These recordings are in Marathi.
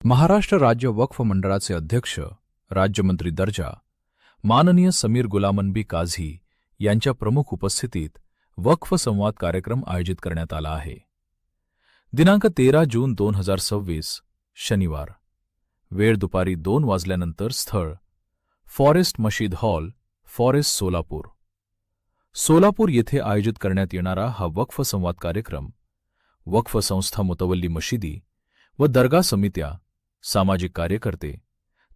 महाराष्ट्र राज्य वक्फ मंडळाचे अध्यक्ष, राज्यमंत्री दर्जा, माननीय समीर गुलामनबी काझी यांच्या प्रमुख उपस्थितीत वक्फ संवाद कार्यक्रम आयोजित करण्यात आला आहे. दिनांक 13 जून 2026 शनिवार, वेळ दुपारी 2 वाजल्यानंतर. स्थळ फॉरेस्ट मशीद हॉल, फॉरेस्ट सोलापूर. सोलापूर येथे आयोजित करण्यात येणारा हा वक्फ संवाद कार्यक्रम वक्फ संस्था, मुतवल्ली मशिदी व दरगाह समित्या, सामाजिक कार्यकर्ते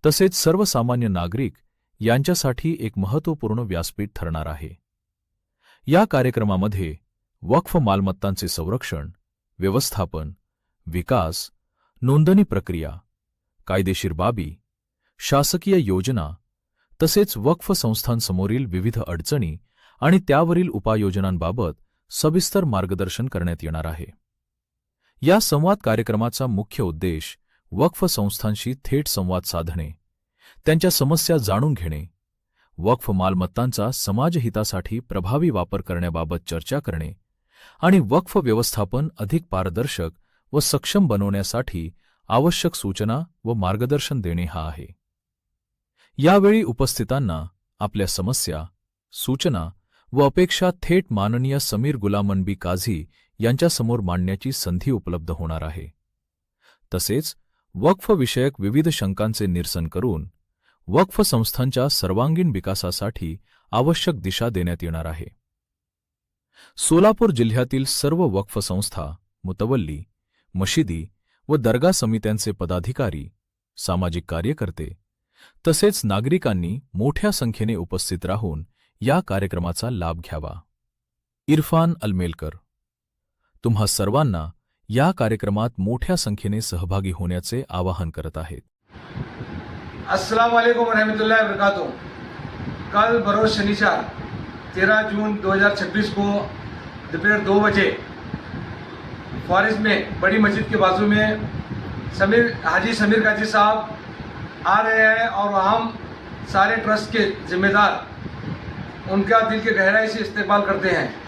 तसेच सर्वसामान्य नागरिक यांच्यासाठी एक महत्त्वपूर्ण व्यासपीठ ठरणार आहे. या कार्यक्रमामध्ये वक्फ मालमत्तांचे संरक्षण, व्यवस्थापन, विकास, नोंदणी प्रक्रिया, कायदेशीर बाबी, शासकीय योजना तसेच वक्फ संस्थांसमोरील विविध अडचणी आणि त्यावरील उपाययोजनांबाबत सविस्तर मार्गदर्शन करण्यात येणार आहे. या संवाद कार्यक्रमाचा मुख्य उद्देश वक्फ संस्थांशी थेट संवाद साधणे, त्यांच्या समस्या जाणून घेणे, वक्फ मालमत्तांचा समाजहितासाठी प्रभावी वापर करण्याबाबत चर्चा करणे आणि वक्फ व्यवस्थापन अधिक पारदर्शक व सक्षम बनवण्यासाठी आवश्यक सूचना व मार्गदर्शन देणे हा आहे. यावेळी उपस्थितांना आपल्या समस्या, सूचना व अपेक्षा थेट माननीय समीर गुलामनबी काझी यांच्यासमोर मांडण्याची संधी उपलब्ध होणार आहे. तसेच वक्फ विषयक विविध शंकांचे निरसन करून वक्फ संस्थांच्या सर्वांगीण विकासासाठी आवश्यक दिशा देण्यात येणार आहे. सोलापूर जिल्ह्यातील सर्व वक्फ संस्था, मुतवल्ली, मशिदी व दरगाह समित्यांचे पदाधिकारी, सामाजिक कार्यकर्ते तसेच नागरिकांनी मोठ्या संख्येने उपस्थित राहून या कार्यक्रमाचा लाभ घ्यावा. इरफान अलमेलकर. तुम्हा सर्वांना या कार्यक्रमात मोठ्या संख्येने सहभागी होण्याचे आवाहन करत आहेत. अस्सलाम वालेकुम रहमतुल्लाहि व बरकातुहू. कल बरोज शनिवार 13 जून 2026 को दोपहर 2 बजे फॉरेस्ट में बड़ी मस्जिद के बाजू में हाजी समीर काजी साहब आ रहे हैं और हम सारे ट्रस्ट के जिम्मेदार उनका दिल के गहराई से इस्तेमाल करते हैं.